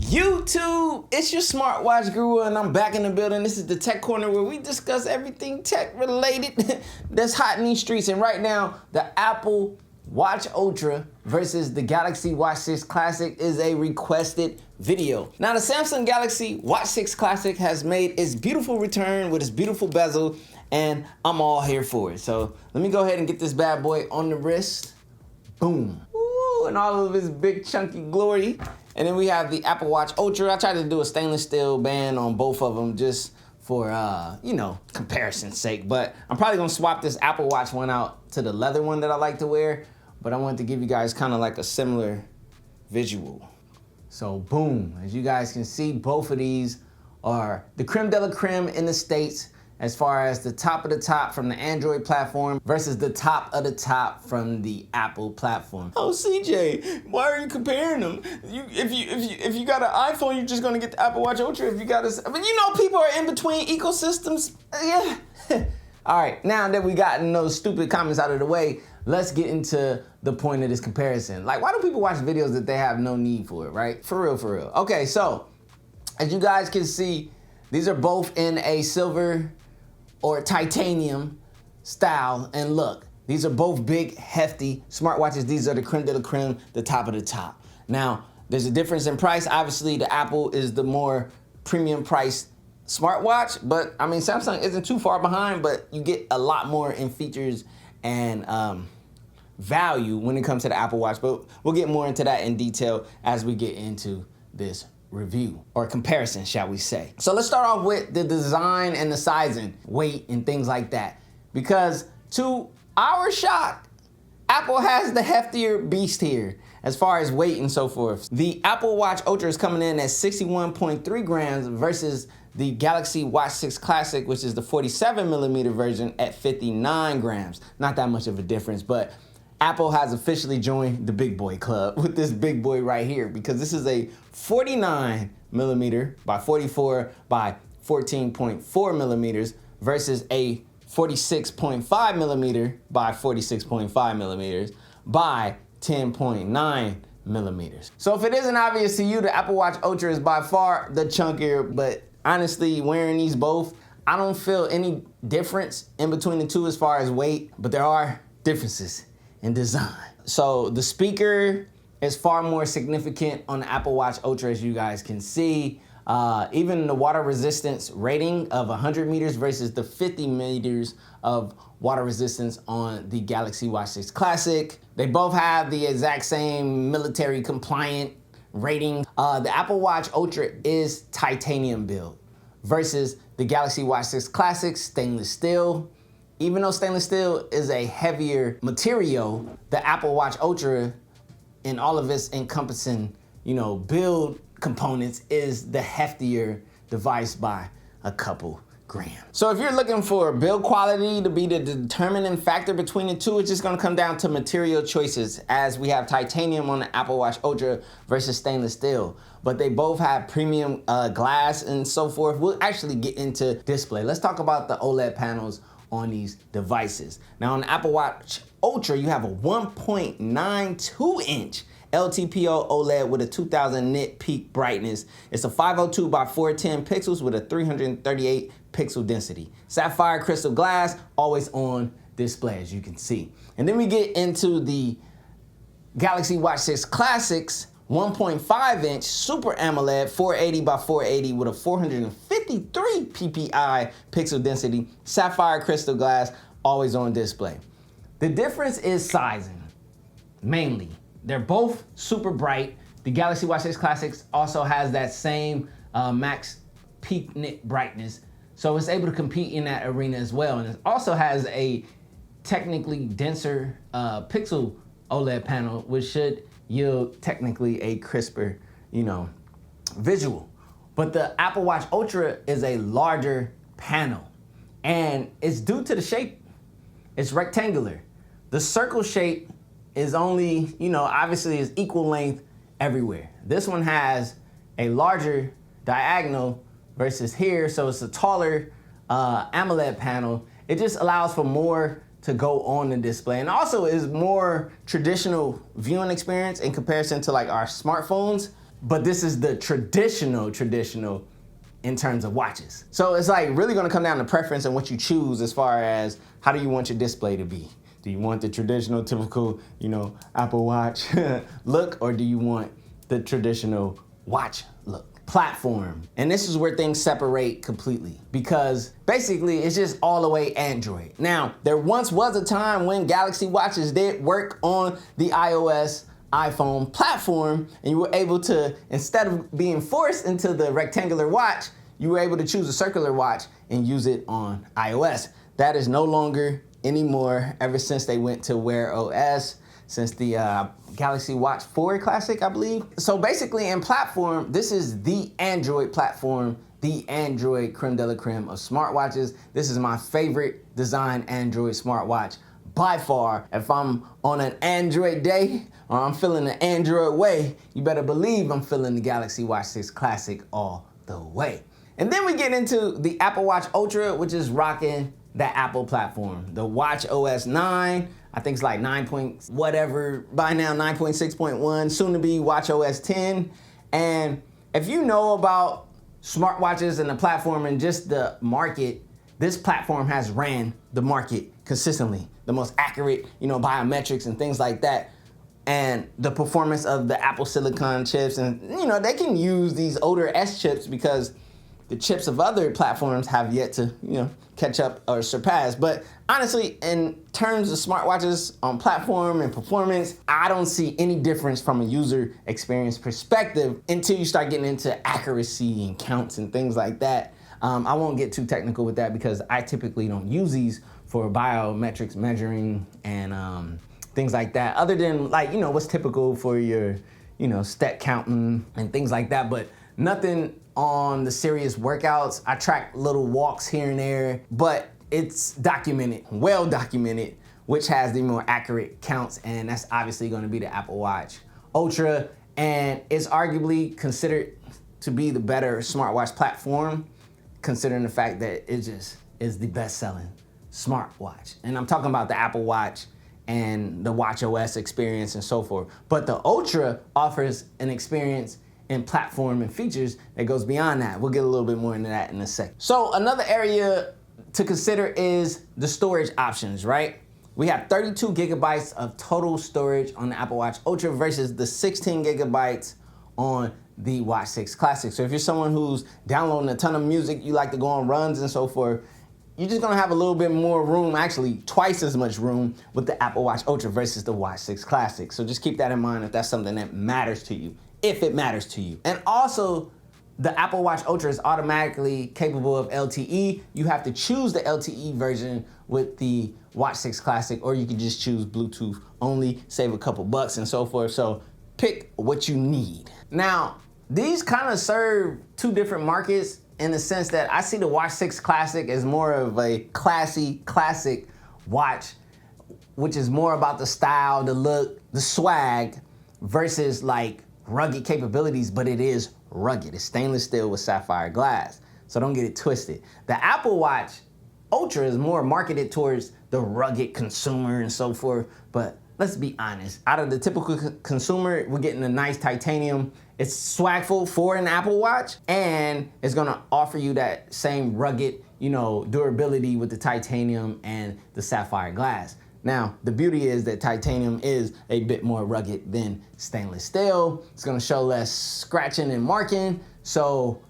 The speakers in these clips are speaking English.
YouTube, it's your smartwatch guru and I'm back in the building. This is the Tech Corner where we discuss everything tech related that's hot in these streets. And right now, the Apple Watch Ultra versus the Galaxy Watch 6 Classic is a requested video. Now the Samsung Galaxy Watch 6 Classic has made its beautiful return with its beautiful bezel and I'm all here for it. So let me go ahead and get this bad boy on the wrist. Boom. Ooh, and all of his big chunky glory. And then we have the Apple Watch Ultra. I tried to do a stainless steel band on both of them just for, comparison's sake. But I'm probably gonna swap this Apple Watch one out to the leather one that I like to wear. But I wanted to give you guys kind of like a similar visual. So boom, as you guys can see, both of these are the creme de la creme in the States as far as the top of the top from the Android platform versus the top of the top from the Apple platform. Oh, CJ, why are you comparing them? If you got an iPhone, you're just gonna get the Apple Watch Ultra. If you got people are in between ecosystems. Yeah. All right, now that we gotten those stupid comments out of the way, let's get into the point of this comparison. Like, why do people watch videos that they have no need for it, right? For real, for real. Okay, so as you guys can see, these are both in a silver or titanium style and look. These are both big, hefty smartwatches. These are the creme de la creme, the top of the top. Now, there's a difference in price. Obviously, the Apple is the more premium priced smartwatch, but I mean, Samsung isn't too far behind, but you get a lot more in features and value when it comes to the Apple Watch, but we'll get more into that in detail as we get into this review or comparison, shall we say. So let's start off with the design and the sizing, weight and things like that. Because to our shock, Apple has the heftier beast here as far as weight and so forth. The Apple Watch Ultra is coming in at 61.3 grams versus the Galaxy Watch 6 Classic, which is the 47mm version at 59 grams. Not that much of a difference, but Apple has officially joined the big boy club with this big boy right here because this is a 49mm by 44 by 14.4 millimeters versus a 46.5mm by 46.5 millimeters by 10.9 millimeters. So if it isn't obvious to you, the Apple Watch Ultra is by far the chunkier, but honestly, wearing these both, I don't feel any difference in between the two as far as weight, but there are differences in design. So the speaker is far more significant on the Apple Watch Ultra, as you guys can see. Even the water resistance rating of 100 meters versus the 50 meters of water resistance on the Galaxy Watch 6 Classic. They both have the exact same military compliant rating. The Apple Watch Ultra is titanium build versus the Galaxy Watch 6 Classic stainless steel. Even though stainless steel is a heavier material, the Apple Watch Ultra, in all of its encompassing, build components, is the heftier device by a couple grams. So if you're looking for build quality to be the determining factor between the two, it's just gonna come down to material choices, as we have titanium on the Apple Watch Ultra versus stainless steel. But they both have premium glass and so forth. We'll actually get into display. Let's talk about the OLED panels on these devices. Now on the Apple Watch Ultra, you have a 1.92 inch LTPO OLED with a 2000 nit peak brightness. It's a 502 by 410 pixels with a 338 pixel density. Sapphire crystal glass, always on display, as you can see. And then we get into the Galaxy Watch 6 Classics 1.5 inch Super AMOLED 480 by 480 with a 453 ppi pixel density, sapphire crystal glass, always on display. The difference is sizing, mainly. They're both super bright. The Galaxy Watch 6 Classics also has that same max peak nit brightness, so it's able to compete in that arena as well. And it also has a technically denser pixel OLED panel, which should yield technically a crisper, visual. But the Apple Watch Ultra is a larger panel, and it's due to the shape. It's rectangular. The circle shape is only, obviously is equal length everywhere. This one has a larger diagonal versus here, so it's a taller AMOLED panel. It just allows for more to go on the display, and also is more traditional viewing experience in comparison to like our smartphones. but this is the traditional in terms of watches. So it's like really gonna come down to preference and what you choose as far as how do you want your display to be. Do you want the traditional, typical, Apple Watch look, or do you want the traditional watch look? Platform. And this is where things separate completely, because basically it's just all the way Android. Now, there once was a time when Galaxy watches did work on the iOS iPhone platform, and you were able to, instead of being forced into the rectangular watch, you were able to choose a circular watch and use it on iOS. That is no longer anymore ever since they went to Wear OS, since the Galaxy Watch 4 Classic, I believe. So basically in platform, this is the Android platform, the Android creme de la creme of smartwatches. This is my favorite design Android smartwatch by far. If I'm on an Android day or I'm feeling the Android way, you better believe I'm feeling the Galaxy Watch 6 Classic all the way. And then we get into the Apple Watch Ultra, which is rocking the Apple platform. The Watch OS 9, I think it's like 9 point whatever, by now 9.6.1, soon to be Watch OS 10. And if you know about smartwatches and the platform and just the market, this platform has ran the market consistently. The most accurate, biometrics and things like that. And the performance of the Apple Silicon chips, and they can use these older S chips because the chips of other platforms have yet to, catch up or surpass. But honestly, in terms of smartwatches on platform and performance, I don't see any difference from a user experience perspective until you start getting into accuracy and counts and things like that. I won't get too technical with that because I typically don't use these for biometrics measuring and things like that, other than what's typical for your, step counting and things like that, but nothing on the serious workouts. I track little walks here and there, but it's documented, well documented, which has the more accurate counts, and that's obviously gonna be the Apple Watch Ultra, and it's arguably considered to be the better smartwatch platform, considering the fact that it just is the best-selling smartwatch. And I'm talking about the Apple Watch and the Watch OS experience and so forth. But the Ultra offers an experience in platform and features that goes beyond that. We'll get a little bit more into that in a sec. So another area to consider is the storage options, right? We have 32 gigabytes of total storage on the Apple Watch Ultra versus the 16 gigabytes on the Watch 6 Classic. So if you're someone who's downloading a ton of music, you like to go on runs and so forth, you're just gonna have a little bit more room, actually twice as much room with the Apple Watch Ultra versus the Watch 6 Classic. So just keep that in mind if that's something that matters to you, if it matters to you. And also, the Apple Watch Ultra is automatically capable of LTE. You have to choose the LTE version with the Watch 6 Classic, or you can just choose Bluetooth only, save a couple bucks and so forth. So pick what you need. Now, these kind of serve two different markets in the sense that I see the Watch 6 Classic as more of a classy, classic watch, which is more about the style, the look, the swag, versus like rugged capabilities, but it is rugged. It's stainless steel with sapphire glass, so don't get it twisted. The Apple Watch Ultra is more marketed towards the rugged consumer and so forth, but let's be honest, out of the typical consumer, we're getting a nice titanium. It's swagful for an Apple Watch, and it's gonna offer you that same rugged, durability with the titanium and the sapphire glass. Now, the beauty is that titanium is a bit more rugged than stainless steel. It's gonna show less scratching and marking, so,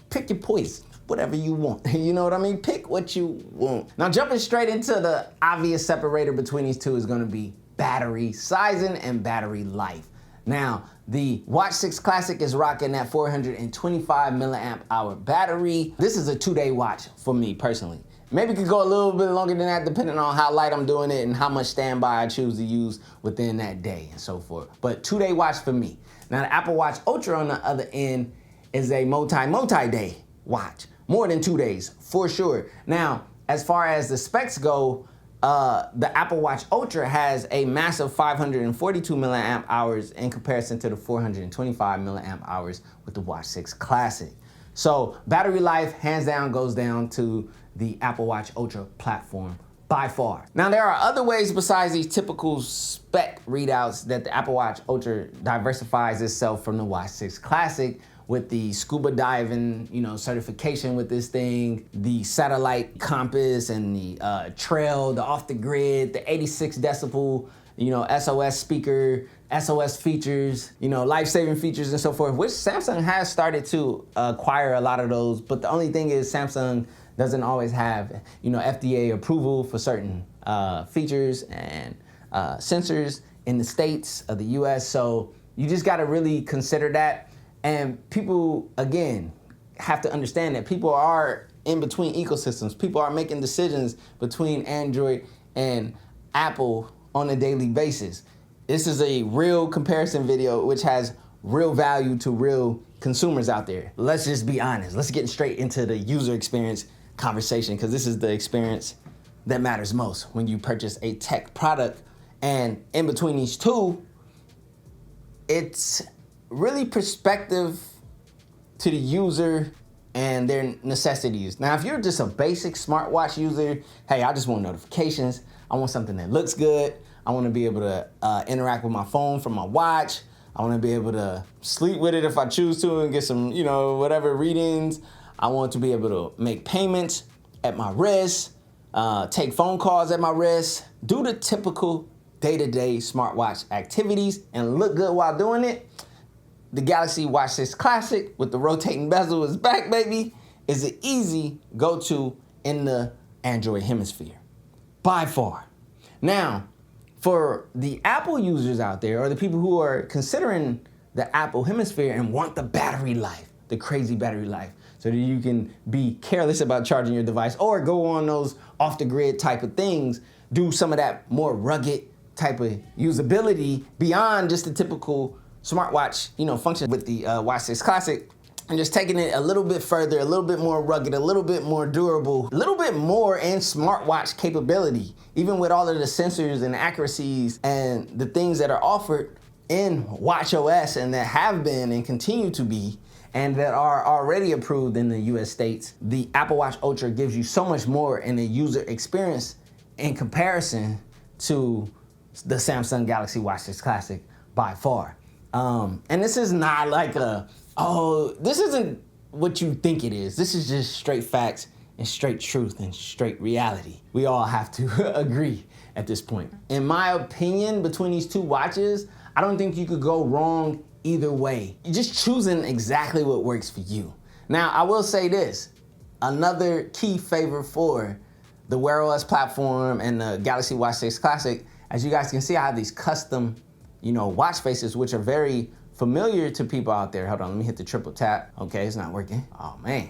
pick your poison, whatever you want. You know what I mean? Pick what you want. Now, jumping straight into the obvious separator between these two is gonna be battery sizing and battery life. Now, the Watch 6 Classic is rocking that 425 milliamp hour battery. This is a 2-day watch for me personally. Maybe it could go a little bit longer than that depending on how light I'm doing it and how much standby I choose to use within that day and so forth. But 2-day watch for me. Now the Apple Watch Ultra on the other end is a multi-day watch. More than 2 days, for sure. Now, as far as the specs go, the Apple Watch Ultra has a massive 542 milliamp hours in comparison to the 425 milliamp hours with the Watch 6 Classic. So battery life, hands down, goes down to the Apple Watch Ultra platform by far. Now, there are other ways besides these typical spec readouts that the Apple Watch Ultra diversifies itself from the Watch 6 Classic, with the scuba diving, certification with this thing, the satellite compass and the trail, the off the grid, the 86 decibel, SOS speaker, SOS features, life-saving features and so forth, which Samsung has started to acquire a lot of those. But the only thing is Samsung doesn't always have, FDA approval for certain features and sensors in the States of the US. So you just gotta really consider that. And people, again, have to understand that people are in between ecosystems. People are making decisions between Android and Apple on a daily basis. This is a real comparison video which has real value to real consumers out there. Let's just be honest. Let's get straight into the user experience conversation, because this is the experience that matters most when you purchase a tech product. And in between these two, it's really perspective to the user and their necessities. Now, if you're just a basic smartwatch user, hey, I just want notifications. I want something that looks good. I want to be able to interact with my phone from my watch. I want to be able to sleep with it if I choose to and get some, whatever readings. I want to be able to make payments at my wrist, take phone calls at my wrist, do the typical day-to-day smartwatch activities and look good while doing it. The Galaxy Watch 6 Classic with the rotating bezel is back, baby. Is an easy go-to in the Android hemisphere, by far. Now, for the Apple users out there, or the people who are considering the Apple hemisphere and want the battery life, the crazy battery life, so that you can be careless about charging your device or go on those off-the-grid type of things, do some of that more rugged type of usability beyond just the typical smartwatch, function with the Watch 6 Classic, and just taking it a little bit further, a little bit more rugged, a little bit more durable, a little bit more in smartwatch capability, even with all of the sensors and accuracies and the things that are offered in watchOS and that have been and continue to be and that are already approved in the US States. The Apple Watch Ultra gives you so much more in the user experience in comparison to the Samsung Galaxy Watch 6 Classic by far. And this is not like this isn't what you think it is. This is just straight facts and straight truth and straight reality. We all have to agree at this point. In my opinion, between these two watches, I don't think you could go wrong either way. You're just choosing exactly what works for you. Now, I will say this, another key favor for the Wear OS platform and the Galaxy Watch 6 Classic, as you guys can see, I have these custom watch faces, which are very familiar to people out there. Hold on, let me hit the triple tap. Okay, it's not working. Oh man.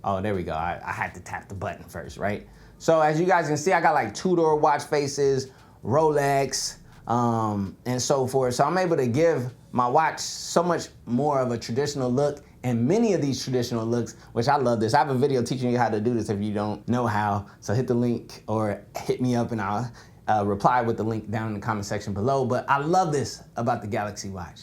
Oh, there we go. I had to tap the button first, right? So as you guys can see, I got like two-door watch faces, Rolex, and so forth. So I'm able to give my watch so much more of a traditional look, and many of these traditional looks, which I love this. I have a video teaching you how to do this if you don't know how. So hit the link or hit me up and I'll reply with the link down in the comment section below. But I love this about the Galaxy Watch.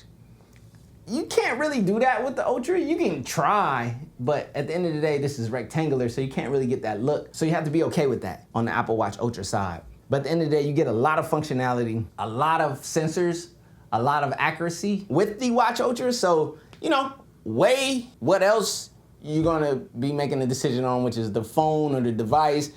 You can't really do that with the Ultra. You can try, but at the end of the day, this is rectangular, so you can't really get that look. So you have to be okay with that on the Apple Watch Ultra side. But at the end of the day, you get a lot of functionality, a lot of sensors, a lot of accuracy with the Watch Ultra. So, weigh what else you're gonna be making a decision on, which is the phone or the device.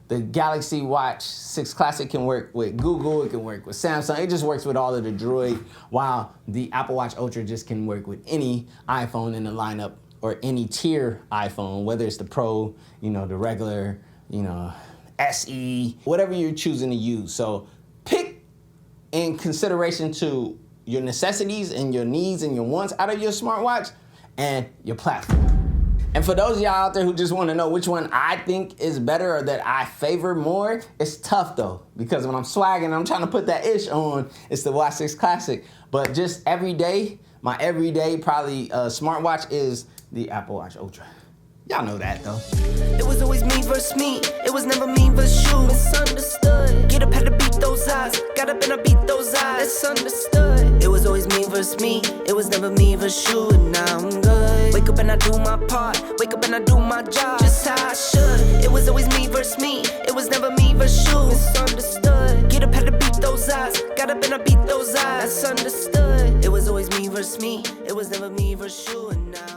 The Galaxy Watch 6 Classic can work with Google, it can work with Samsung, it just works with all of the Droid, while the Apple Watch Ultra just can work with any iPhone in the lineup or any tier iPhone, whether it's the Pro, the regular, SE, whatever you're choosing to use. So pick in consideration to your necessities and your needs and your wants out of your smartwatch and your platform. And for those of y'all out there who just want to know which one I think is better or that I favor more, it's tough though, because when I'm swagging, I'm trying to put that ish on, it's the Watch 6 Classic. But just every day, my everyday probably smartwatch is the Apple Watch Ultra. Y'all know that though. It was always me versus me. It was never me versus you. Misunderstood. Get up, had to beat those eyes. Got up and I beat those eyes. It's understood. It was always me versus me. It was never me versus you. And now I'm good. Wake up and I do my part. Wake up and I do my job. Just how I should. It was always me versus me. It was never me versus you. Misunderstood. Get up, had to beat those odds. Got up and I beat those odds. That's understood. It was always me versus me. It was never me versus you. And I